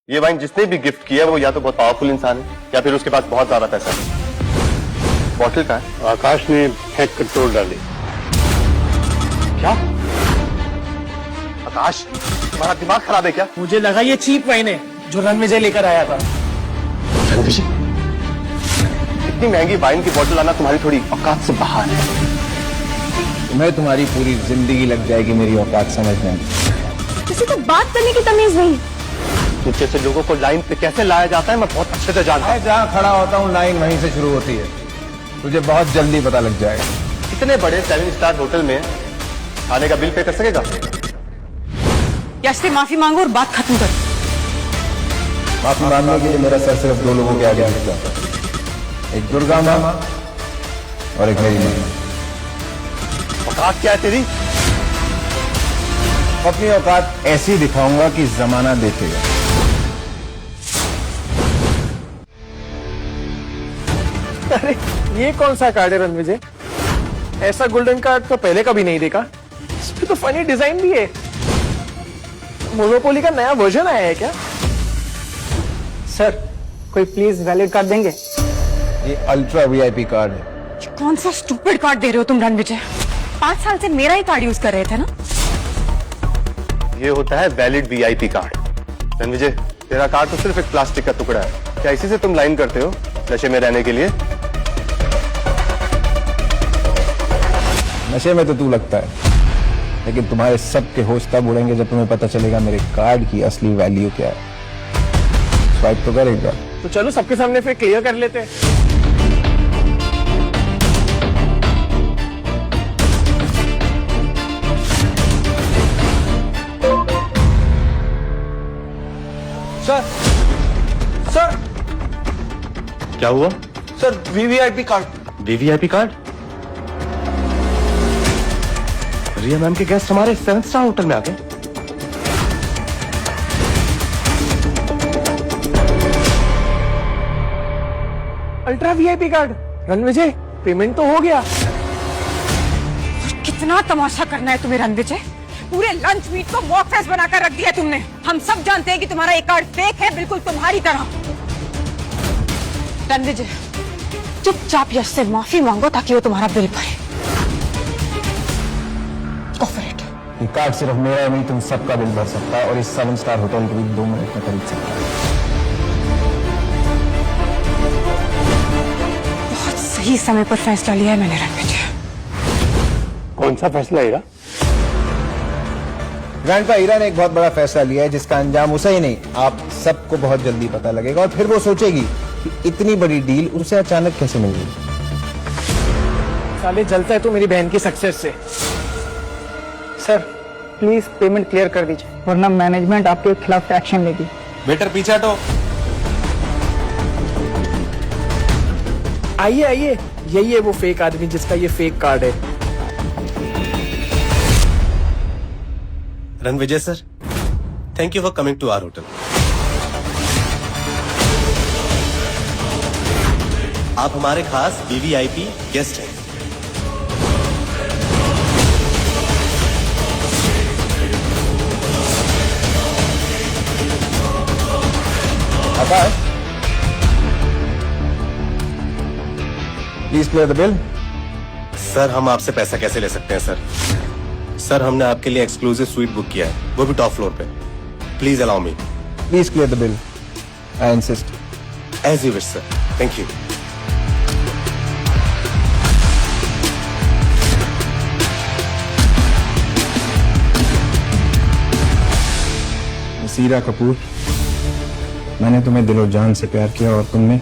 ये वाइन जिसने भी गिफ्ट किया है वो या तो बहुत पावरफुल इंसान है या फिर उसके पास बहुत ज्यादा पैसा है। बॉटल का है? आकाश ने फेंक कर तोड़ डाली। क्या आकाश, तुम्हारा दिमाग खराब है क्या? मुझे लगा ये चीप वाइन है जो रणविजय लेकर आया था। रणविजय, इतनी महंगी वाइन की बोतल लाना तुम्हारी थोड़ी औकात से बाहर है। तुम्हें तुम्हारी पूरी जिंदगी लग जाएगी मेरी औकात समझने में। किसी को बात करने की तमीज नहीं। कुछ जैसे लोगों को लाइन पे कैसे लाया जाता है मैं बहुत अच्छे से जानता हूँ। मैं जहाँ खड़ा होता हूँ लाइन वहीं से शुरू होती है, तुझे बहुत जल्दी पता लग जाएगा। इतने बड़े 7 स्टार होटल में खाने का बिल पे कर सकेगा? यश से माफी मांगो और बात खत्म करो। माफी मांगने के लिए मेरा सर सिर्फ 2 लोगों के आगे झुकता है, एक दुर्गा माँ और एक मेरी माँ। औकात क्या है तेरी? अपनी औकात ऐसी दिखाऊंगा कि जमाना देखेगा। अरे ये कौन सा कार्ड है रणविजय? ऐसा गोल्डन कार्ड तो पहले कभी नहीं देखा। इसमें तो फनी डिजाइन भी है। मोनोपोली का नया वर्जन आया है क्या? सर कोई प्लीज वैलिड कार्ड देंगे? ये अल्ट्रा वीआईपी कार्ड है। कौन सा स्टूपिड कार्ड दे रहे हो तुम रणविजय? 5 साल से मेरा ही कार्ड यूज कर रहे थे ना। ये होता है वैलिड वीआईपी कार्ड। रणविजय, तेरा कार्ड तो सिर्फ एक प्लास्टिक का टुकड़ा है। क्या इसी से तुम लाइन करते हो नशे में रहने के लिए? नशे में तो तू लगता है, लेकिन तुम्हारे सबके होश तब उड़ेंगे जब तुम्हें पता चलेगा मेरे कार्ड की असली वैल्यू क्या है। स्वाइप तो करेगा। तो चलो सबके सामने फिर क्लियर कर लेते हैं। सर क्या हुआ? Sir VVIP card. VVIP card? Riya ma'am के गेस्ट हमारे 7 स्टार होटल में आ गए। Ultra VIP card. Ranvijay payment तो हो गया। कितना तमाशा करना है तुम्हें रणविजय? पूरे लंच मीट को मॉक फेस्ट बनाकर रख दिया तुमने। हम सब जानते हैं कि तुम्हारा एक कार्ड फेक है, बिल्कुल तुम्हारी तरह। रणविजय चुपचाप यश से माफी मांगो ताकि वो तुम्हारा बिल भरे। Go for it। ये कार्ड सिर्फ मेरा नहीं, तुम सबका बिल भर सकता है और इस 7 स्टार होटल को भी 2 मिनट में खरीद सकता है। बहुत सही समय पर फैसला लिया है मैंने रणविजय। कौन सा फैसला है? ग्रैंडपा हीरा ने एक बहुत बड़ा फैसला लिया है जिसका अंजाम उसे ही नहीं आप सबको बहुत जल्दी पता लगेगा और फिर वो सोचेगी कि इतनी बड़ी डील उसे अचानक कैसे मिल गई। साले जलता है तो मेरी बहन की सक्सेस से। सर प्लीज पेमेंट क्लियर कर दीजिए वरना मैनेजमेंट आपके खिलाफ एक्शन लेगी। बेटर पीछे हटो। आइए आइए, यही है वो फेक आदमी जिसका ये फेक कार्ड है। Ranvijay sir, thank you for coming to our hotel. आप हमारे खास वीवीआईपी गेस्ट हैं। Akash, please clear the bill. Sir हम आपसे पैसा कैसे ले सकते हैं सर? सर हमने आपके लिए एक्सक्लूसिव स्वीट बुक किया है, वो भी टॉप फ्लोर पे। Please allow me. Please clear the bill. I insist. As you wish sir. Thank you. Seera Kapoor, मैंने तुम्हें दिलो जान से प्यार किया और तुमने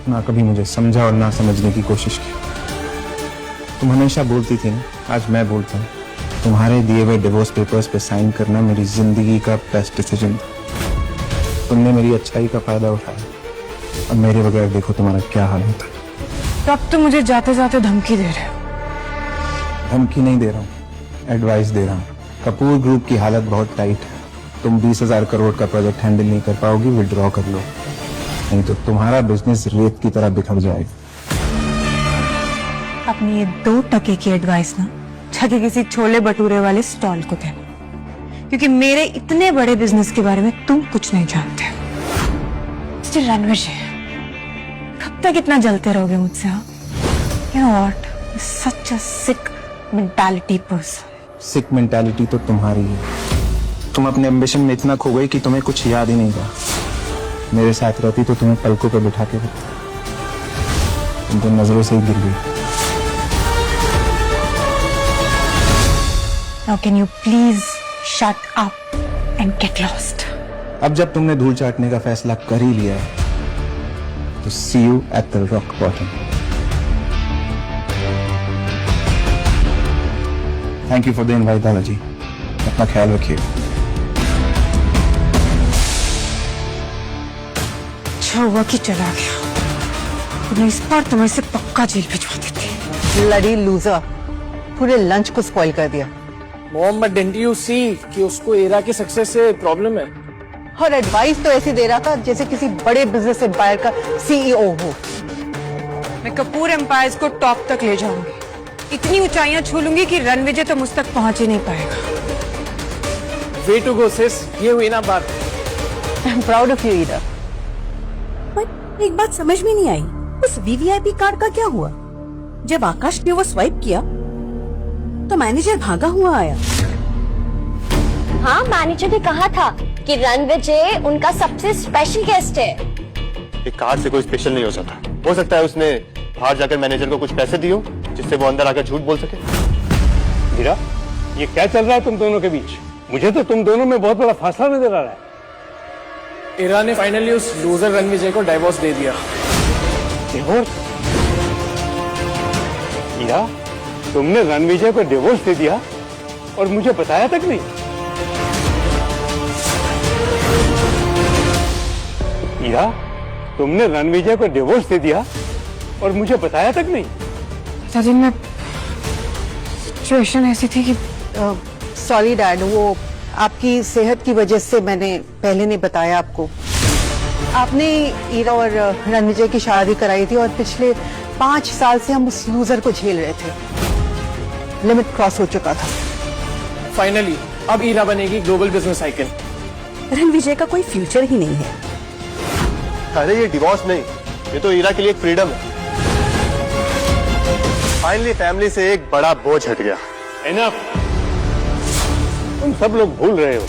ना कभी मुझे समझा और ना समझने की कोशिश की। तुम हमेशा बोलती थी ना, आज मैं बोलता हूँ, तुम्हारे दिए हुए डिवोर्स पेपर्स पे साइन करना मेरी जिंदगी का बेस्ट डिसीजन था। तुमने मेरी अच्छाई का फायदा उठाया और मेरे बगैर देखो तुम्हारा क्या हाल होता है। तब तो मुझे जाते जाते धमकी दे रहे हो। धमकी नहीं दे रहा हूँ, एडवाइस दे रहा हूँ। कपूर ग्रुप की हालत बहुत टाइट है। तुम 20,000 करोड़ का प्रोजेक्ट हैंडल नहीं कर पाओगी, विड्रॉ कर लो, नहीं तो तुम्हारा बिजनेस रेत की तरह बिखर जाएगा। अपनी ये 2 टके की एडवाइस ना जाके किसी छोले भटूरे वाले स्टॉल को देना, क्योंकि मेरे इतने बड़े बिजनेस के बारे में तुम कुछ नहीं जानते। मिस्टर रणविजय, कब तक इतना जलते रहोगे मुझसे? हाँ, you know what, such a sick mentality person. Sick mentality तो तुम्हारी है। तुम अपने एम्बिशन में इतना खो गई कि तुम्हें कुछ याद ही नहीं था। मेरे साथ रहती तो तुम्हें पलकों पे बिठा के रखती, तुम तो नजरों से ही गिर गई। Now can you please shut up and get lost? अब जब तुमने धूल चाटने का फैसला कर ही लिया है तो see you at the rock bottom. Thank you for the invite दादाजी, अपना ख्याल रखिए। अच्छा हुआ कि चला गया, वरना इस बार तुम्हें से पक्का जेल भिजवा देती। ब्लडी लूजर, पूरे लंच को स्पॉइल कर दिया। मोहम्मद, डिडंट यू सी कि उसको इरा की सक्सेस से प्रॉब्लम है? और एडवाइस तो ऐसी दे रहा था जैसे किसी बड़े बिजनेस एम्पायर का सीईओ हो। मैं कपूर एम्पायर्स को टॉप तक ले जाऊंगी, इतनी ऊंचाइयां छू लूंगी कि रणविजय तो मुझ तक पहुंच ही नहीं पाएगा। वे टू गो सिस, ये हुई ना बात। I am proud of you Ira. पर एक बात समझ में नहीं आई, उस वीवीआईपी कार्ड का क्या हुआ? जब आकाश ने वो स्वाइप किया तो मैनेजर भागा हुआ आया। हाँ, मैनेजर ने कहा था कि रणविजय उनका सबसे स्पेशल गेस्ट है। एक कार्ड से कोई स्पेशल नहीं हो सकता। हो सकता है उसने बाहर जाकर मैनेजर को कुछ पैसे दिए जिससे वो अंदर आकर झूठ बोल सके। हीरा, ये क्या चल रहा है तुम दोनों के बीच? मुझे तो तुम दोनों में बहुत बड़ा फासला नजर आ रहा है। इरा ने फाइनली उस लूजर रणविजय को डाइवोर्स दे दिया। डिवोर्स? हीरा, तुमने रणविजय को डिवोर्स दे दिया और मुझे बताया तक नहीं? हीरा, तुमने रणविजय को डिवोर्स दे दिया और मुझे बताया तक नहीं? दादी, मैं सिचुएशन ऐसी थी कि सॉरी डैड, वो आपकी सेहत की वजह से मैंने पहले नहीं बताया आपको। आपने ईरा और रणविजय की शादी कराई थी और पिछले 5 साल से हम उस लूजर को झेल रहे थे। लिमिट क्रॉस हो चुका था। फाइनली अब ईरा बनेगी ग्लोबल बिजनेस आइकन। रणविजय का कोई फ्यूचर ही नहीं है। अरे ये डिवोर्स नहीं, ये तो ईरा के लिए एक फ्रीडम है। फाइनली फैमिली से एक बड़ा बोझ हट गया। इनफ, तुम सब लोग भूल रहे हो।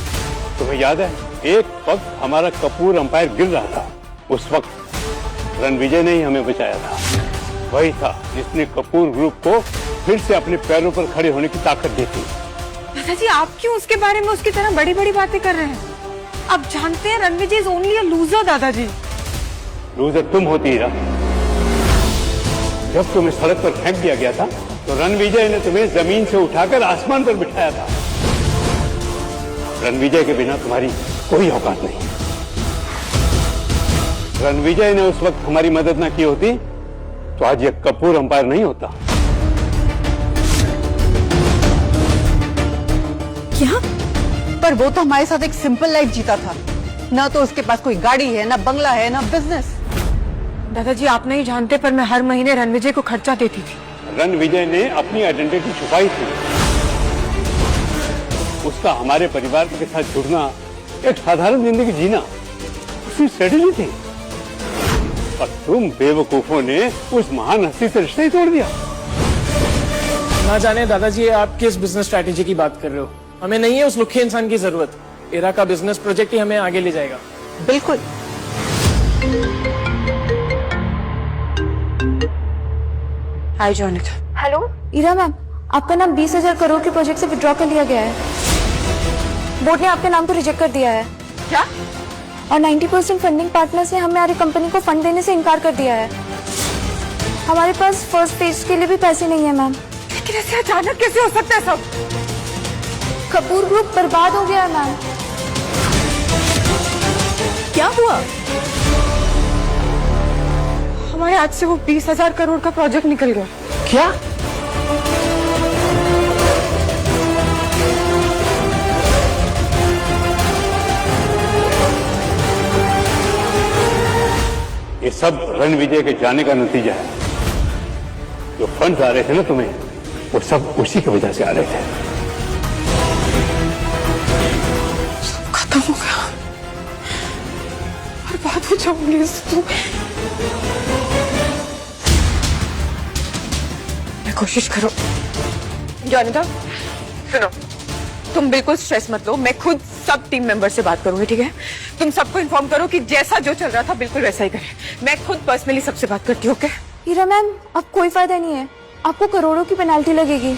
तुम्हें याद है एक वक्त हमारा कपूर एम्पायर गिर रहा था, उस वक्त रणविजय ने ही हमें बचाया था। वही था जिसने कपूर ग्रुप को फिर से अपने पैरों पर खड़े होने की ताकत दी थी। दादाजी, आप क्यों उसके बारे में उसकी तरह बड़ी बड़ी बातें कर रहे हैं? आप जानते हैं Ranvijay is only a loser. दादाजी, लूजर तुम होती हीरा। जब तुम्हें सड़क पर फेंक दिया गया था तो रणविजय ने तुम्हें जमीन से उठाकर आसमान पर बिठाया था। रणविजय के बिना तुम्हारी कोई औकात नहीं। रणविजय ने उस वक्त हमारी मदद ना की होती तो आज ये कपूर एम्पायर नहीं होता। क्या? पर वो तो हमारे साथ एक सिंपल लाइफ जीता था। ना तो उसके पास कोई गाड़ी है, ना बंगला है, ना बिजनेस। दादाजी, आप नहीं जानते पर मैं हर महीने रणविजय को खर्चा देती थी। रणविजय ने अपनी आइडेंटिटी छुपाई थी। उसका हमारे परिवार के साथ जुड़ना, एक साधारण जिंदगी जीना उसकी स्ट्रेटेजी थी। और तुम बेवकूफों ने उस महान हस्ती से रिश्ता ही तोड़ दिया। ना जाने दादाजी आप किस बिजनेस स्ट्रैटेजी की बात कर रहे हो। हमें नहीं है उस लुखे इंसान की जरूरत। इरा का बिजनेस प्रोजेक्ट ही हमें आगे ले जाएगा। बिल्कुल। हाय जॉनिथ। हेलो इरा मैम, आपका नाम 20,000 करोड़ के प्रोजेक्ट से विड्रॉ कर लिया गया है। बोर्ड ने आपके नाम को रिजेक्ट कर दिया है। क्या? और 90% फंडिंग पार्टनर्स ने हमारी कंपनी को फंड देने से इनकार कर दिया है। हमारे पास फर्स्ट फेज के लिए भी पैसे नहीं है मैम। लेकिन ऐसे अचानक कैसे हो सकता है सब? कपूर ग्रुप बर्बाद हो गया है मैम। क्या हुआ? हमारे हाथ से वो 20,000 करोड़ का प्रोजेक्ट निकल गया। क्या? ये सब रणविजय के जाने का नतीजा है। जो फंड्स आ रहे थे ना तुम्हें, वो सब उसी की वजह से आ रहे थे। खत्म हो गया। और बर्बाद हो जाऊंगी इसको। मैं कोशिश करो। जॉनिका सुनो, तुम बिल्कुल स्ट्रेस मत लो, मैं खुद सब टीम मेंबर से बात करूंगी, ठीक है? तुम सबको इन्फॉर्म करो कि जैसा जो चल रहा था बिल्कुल वैसा ही करें। मैं खुद पर्सनली सबसे बात करती हूँ, ओके? हीरा मैम, अब कोई फायदा नहीं है, आपको करोड़ों की पेनाल्टी लगेगी।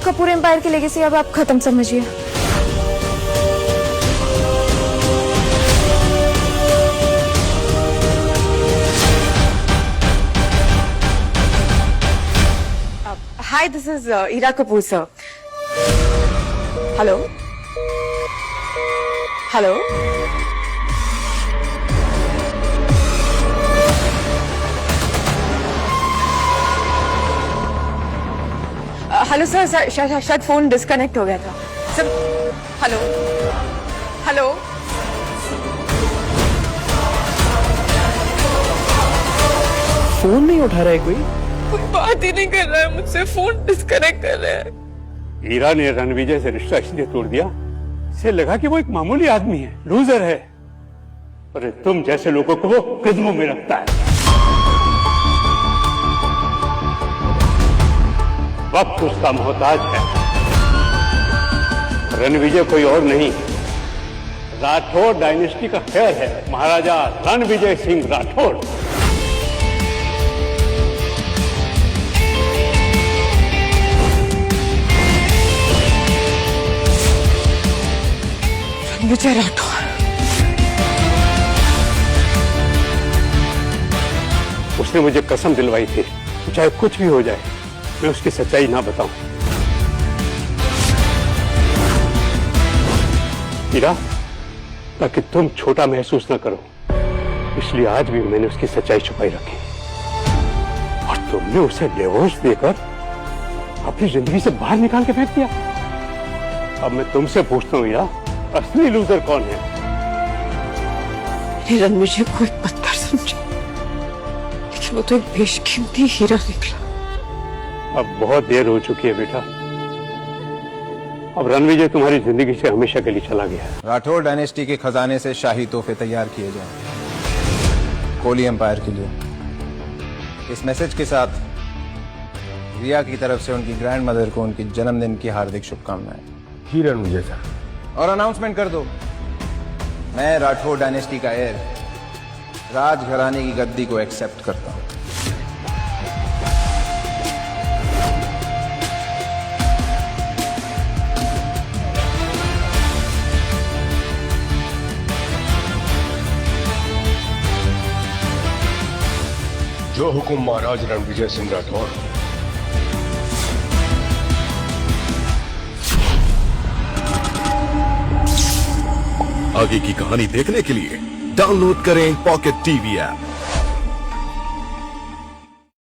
कपूर एम्पायर की लेगेसी अब आप खत्म समझिए। Hi, this is Ira Kapoor, sir. Hello? Hello? Hello sir, शायद फोन डिस्कनेक्ट हो गया था सर। हेलो हेलो, फोन नहीं उठा रहा है कोई बात ही नहीं कर रहा है मुझसे, फोन डिस्कनेक्ट कर रहा है। हीरा ने रणविजय से रिश्ता इसलिए तोड़ दिया, इसे लगा कि वो एक मामूली आदमी है, लूजर है, और तुम जैसे लोगों को वो कदमों में रखता है। वक्त उसका मोहताज है। रणविजय कोई और नहीं, राठौर डायनेस्टी का खैर है, महाराजा रणविजय सिंह राठौर। रणविजय राठौर, उसने मुझे कसम दिलवाई थी, चाहे कुछ भी हो जाए मैं उसकी सच्चाई ना बताऊं। हीरा, ताकि तुम छोटा महसूस ना करो, इसलिए आज भी मैंने उसकी सच्चाई छुपाई रखी, और तुमने उसे डिवोर्स देकर अपनी जिंदगी से बाहर निकाल के फेंक दिया। अब मैं तुमसे पूछता हूँ हीरा, असली लूजर कौन है? रणविजय को एक पत्थर समझा, लेकिन वो तो एक बेशकीमती हीरा निकला। अब बहुत देर हो चुकी है बेटा, अब रणविजय तुम्हारी जिंदगी से हमेशा के लिए चला गया है। राठौर डायनेस्टी के खजाने से शाही तोहफे तैयार किए जाएं कोहली एम्पायर के लिए। इस मैसेज के साथ रिया की तरफ से उनकी ग्रैंड मदर को उनकी जन्मदिन की हार्दिक शुभकामनाएं। ही रणविजय सर। और अनाउंसमेंट कर दो, मैं राठौर डायनेस्टी का हेयर राजघराने की गद्दी को एक्सेप्ट करता हूं। जो हुकुम महाराज रणविजय सिंह राठौर। आगे की कहानी देखने के लिए डाउनलोड करें पॉकेट टीवी ऐप।